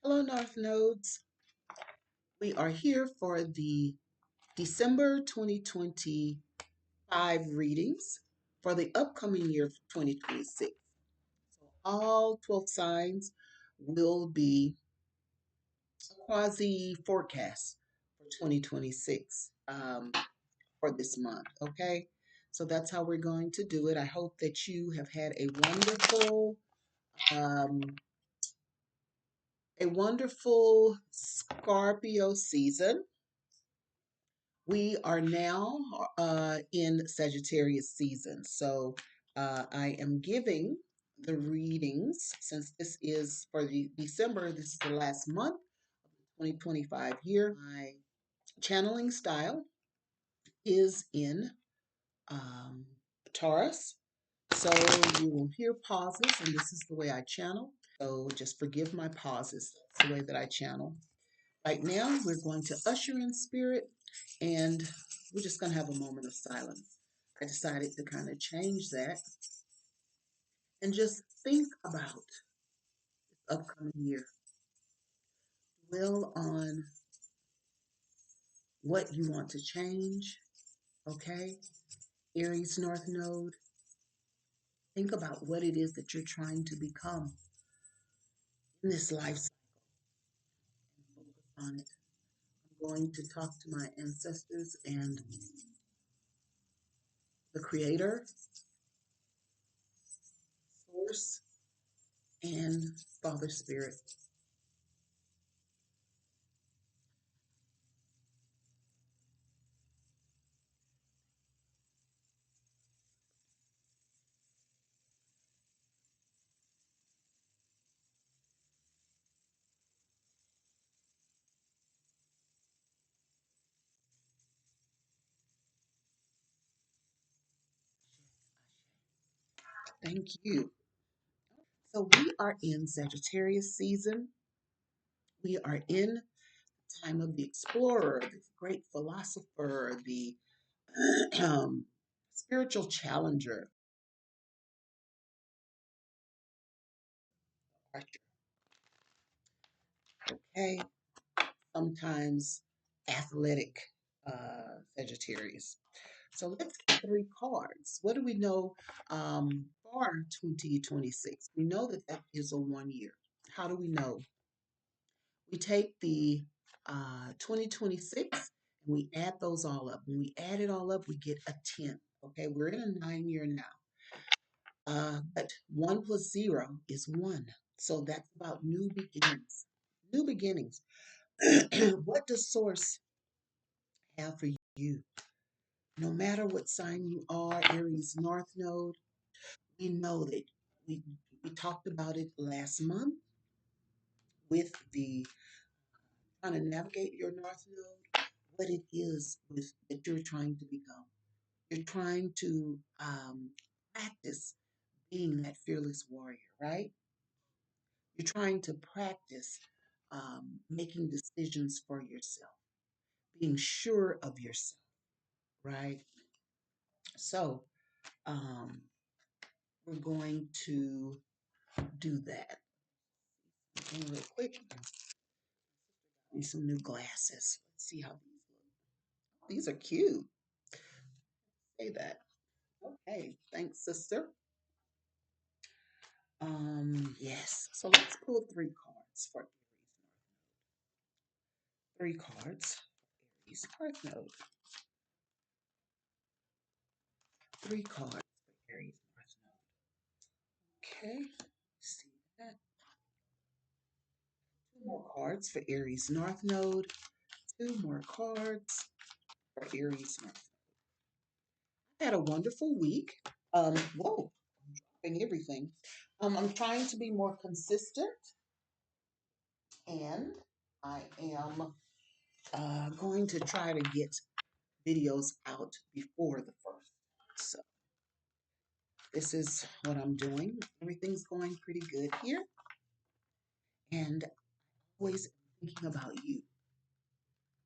Hello, North Nodes. We are here for the December 2025 readings for the upcoming year 2026. So all 12 signs will be a quasi forecast for 2026 for this month. Okay, so that's how we're going to do it. I hope that you have had um, a wonderful Scorpio season. We are now in Sagittarius season. So I am giving the readings since this is for the December, this is the last month of the 2025 year. My channeling style is in um, Taurus. So you will hear pauses, and this is the way I channel. So just forgive my pauses. That's the way that I channel. Right now, we're going to usher in spirit and we're just going to have a moment of silence. I decided to kind of change that and just think about this upcoming year. Dwell on what you want to change, okay? Aries North Node, think about what it is that you're trying to become in this life cycle and focus on it. I'm going to talk to my ancestors and the Creator, Source, and Father Spirit. Thank you. So we are in Sagittarius season. We are in time of the explorer, the great philosopher, the spiritual challenger, okay, sometimes athletic Sagittarius. So let's get three cards. What do we know for 2026? We know that that is a 1 year. How do we know? We take the 2026 and we add those all up. When we add it all up, we get a 10. Okay, we're in a 9 year now. But 1 plus 0 is 1. So that's about new beginnings. New beginnings. What does Source have for you? No matter what sign you are, Aries North Node, we know that we, we talked about it last month with the trying to navigate your North Node, what it is with, that you're trying to become. You're trying to practice being that fearless warrior, right? You're trying to practice making decisions for yourself, being sure of yourself, right? So um, we're going to do that. And real quick, need some new glasses. Let's see how these look. These are cute. Say that. Okay, thanks, sister. Yes. So let's pull three cards for Aries. Three cards. Aries North Node. Three cards for Aries North Node. Okay. See that. Two more cards for Aries North Node. Two more cards for Aries North. I had a wonderful week. Whoa, dropping everything. I'm trying to be more consistent, and I am going to try to get videos out before the first. So this is what I'm doing. Everything's going pretty good here, and always thinking about you.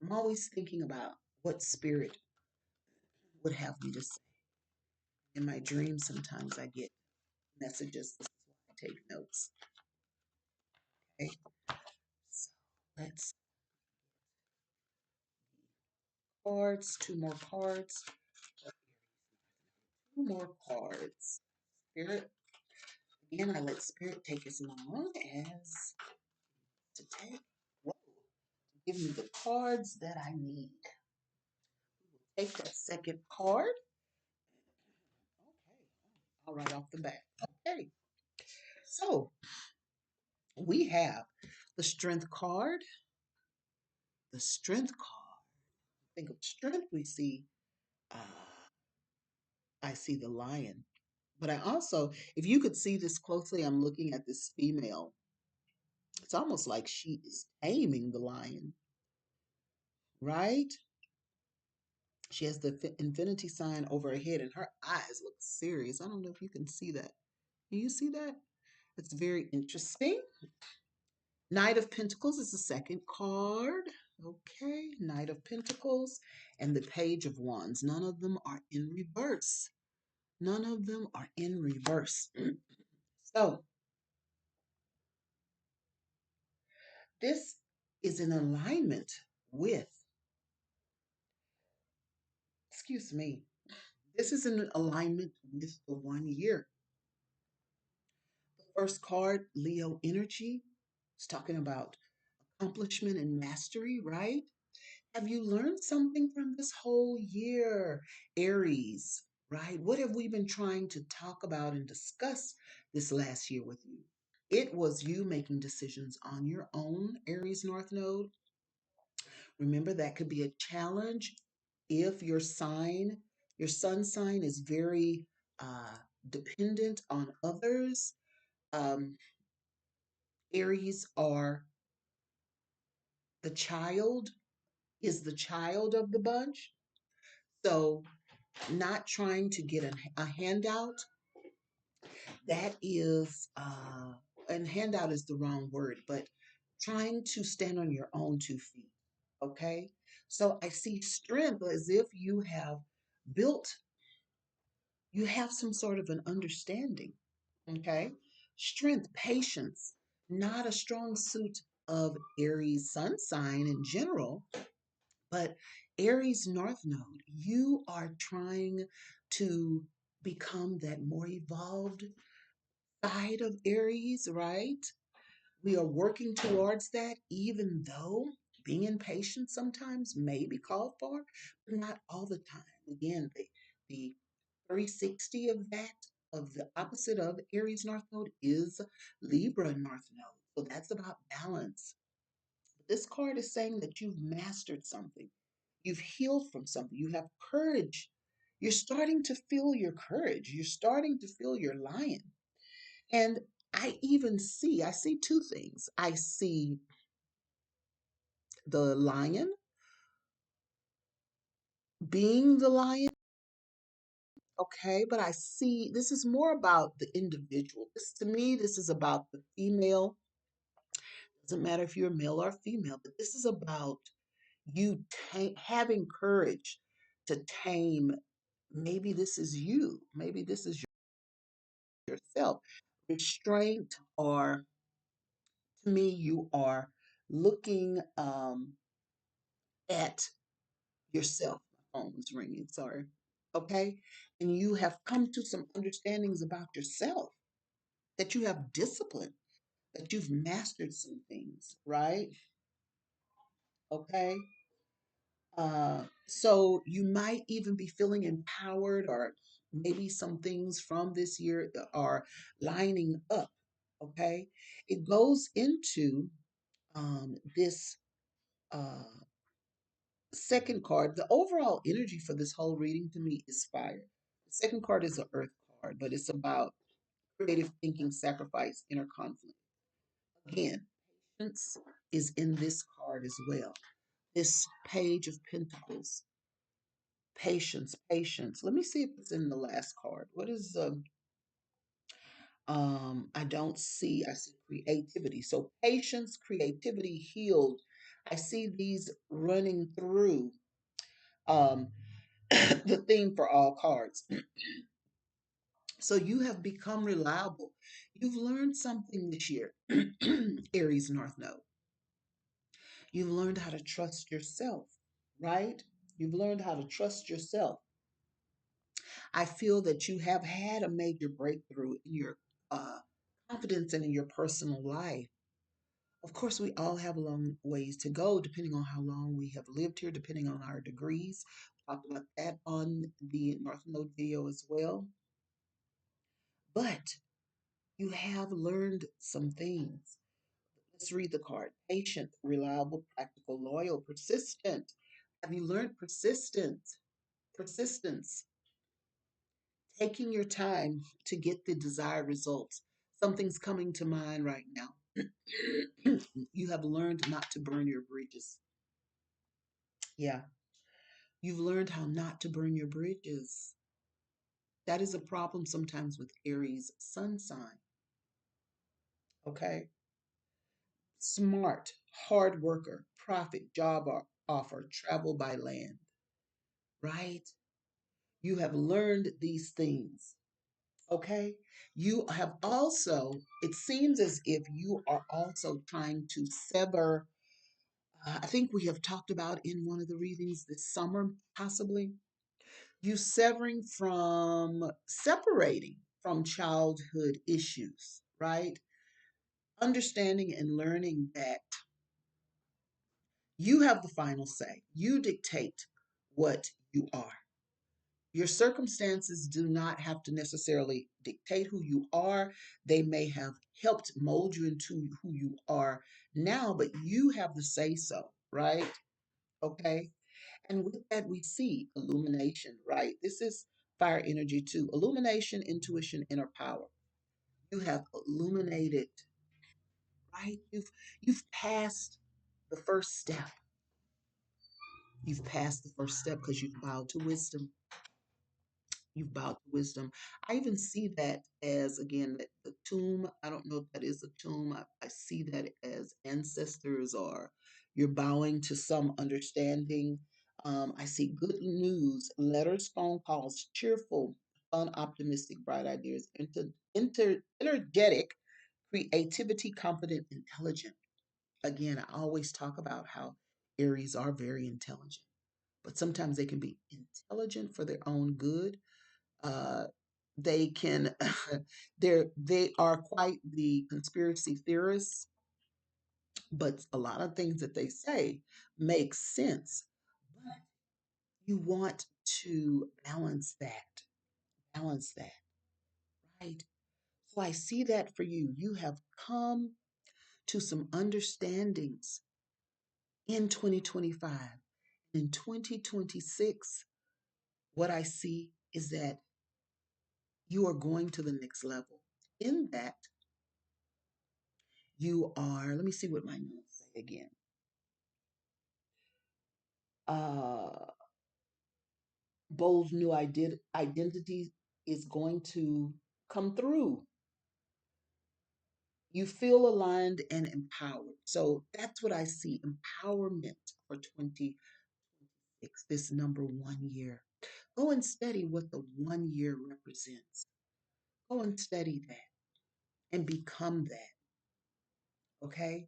I'm always thinking about what spirit would have me to say. In my dreams, sometimes I get messages. This is why I take notes. Okay. Let's cards, two more cards, two more cards. Spirit. Again, I let Spirit take as long as to take. Whoa. Give me the cards that I need. Take that second card. Okay. All right, off the bat. Okay. So we have the Strength card. The Strength card. Think of strength. We see. Uh, I see the lion. But I also, if you could see this closely, I'm looking at this female. It's almost like she is taming the lion, right? She has the infinity sign over her head, and her eyes look serious. I don't know if you can see that. Can you see that? It's very interesting. Knight of Pentacles is the second card. Okay, Knight of Pentacles and the Page of Wands. None of them are in reverse. None of them are in reverse. So, this is in alignment with, excuse me, this is in alignment with the 1 year. The first card, Leo energy, is talking about accomplishment and mastery, right? Have you learned something from this whole year, Aries, right? What have we been trying to talk about and discuss this last year with you? It was you making decisions on your own, Aries North Node. Remember, that could be a challenge if your sun sign is very uh, dependent on others. Um, Aries are the child, is the child of the bunch. So, not trying to get a handout, that is, and handout is the wrong word, but trying to stand on your own 2 feet. Okay. So I see strength as if built, you have some sort of an understanding. Okay. Strength, patience, not a strong suit of Aries sun sign in general, but Aries North Node, you are trying to become that more evolved side of Aries, right? We are working towards that, even though being impatient sometimes may be called for, but not all the time. Again, the 360 of that, of the opposite of Aries North Node, is Libra North Node. So that's about balance. This card is saying that you've mastered something. You've healed from something. You have courage. You're starting to feel your courage. You're starting to feel your lion. And I see two things. I see the lion being the lion, okay, but I see this is more about the individual. This to me, this is about the female. Doesn't matter if you're male or female, but this is about you having courage to tame. Maybe this is you. Maybe this is yourself. Restraint, or to me, you are looking at yourself. My phone was ringing, sorry. Okay? And you have come to some understandings about yourself, that you have discipline, that you've mastered some things, right? Okay? So you might even be feeling empowered, or maybe some things from this year are lining up. Okay? It goes into this uh, second card. The overall energy for this whole reading to me is fire. The second card is an earth card, but it's about creative thinking, sacrifice, inner conflict. Again, patience is in this card as well. This Page of Pentacles. Patience, patience. Let me see if it's in the last card. What is I don't see, I see creativity. So patience, creativity, healed. I see these running through um the theme for all cards. So you have become reliable. You've learned something this year, Aries North Node. You've learned how to trust yourself, right? You've learned how to trust yourself. I feel that you have had a major breakthrough in your uh, confidence and in your personal life. Of course, we all have long ways to go, depending on how long we have lived here, depending on our degrees. We talked about that on the North Node video as well. But you have learned some things. Let's read the card. Patient, reliable, practical, loyal, persistent. Have you learned persistence? Persistence, taking your time to get the desired results. Something's coming to mind right now. You have learned not to burn your bridges. Yeah, you've learned how not to burn your bridges. That is a problem sometimes with Aries sun sign. Okay. Smart, hard worker, profit, offer, travel by land, right? You have learned these things. Okay. You have also, it seems as if you are also trying to sever. I think we have talked about in one of the readings this summer, possibly, you separating from childhood issues, right? Understanding and learning that you have the final say. You dictate what you are. Your circumstances do not have to necessarily dictate who you are. They may have helped mold you into who you are now, but you have the say so, right? Okay. And with that, we see illumination, right? This is fire energy too. Illumination, intuition, inner power. You have illuminated, right? You've passed the first step. You've passed the first step because you've bowed to wisdom. You've bowed to wisdom. I even see that as, again, the tomb. I don't know if that is a tomb. I see that as ancestors, or you're bowing to some understanding. I see good news, letters, phone calls, cheerful, fun, optimistic, bright ideas, energetic, creativity, confident, intelligent. Again, I always talk about how Aries are very intelligent, but sometimes they can be intelligent for their own good. uh, they can they are quite the conspiracy theorists, but a lot of things that they say make sense. But you want to balance that, right? So I see that for you. You have come to some understandings in 2025. In 2026, what I see is that you are going to the next level. In that, you are, let me see what my notes say again. Uh, Bold's new identity is going to come through. You feel aligned and empowered. So that's what I see, empowerment for 2026, this number 1 year. Go and study what the 1 year represents. Go and study that and become that. Okay.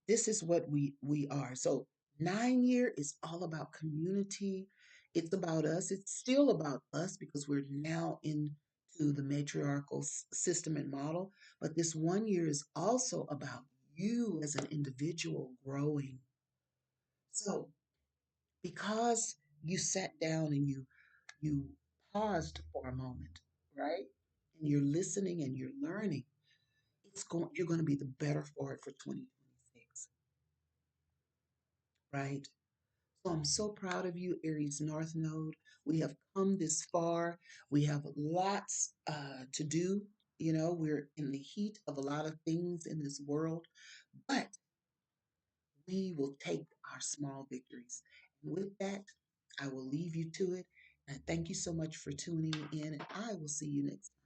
This is what we are. So 9 year is all about community. It's about us. It's still about us because we're now into the matriarchal system and model. But this 1 year is also about you as an individual growing. So because you sat down and you paused for a moment, right? And you're listening and you're learning, you're going to be the better for it for 2026, right? So I'm so proud of you, Aries North Node. We have come this far. We have lots to do. You know, we're in the heat of a lot of things in this world, but we will take our small victories. And with that, I will leave you to it. And thank you so much for tuning in, and I will see you next time.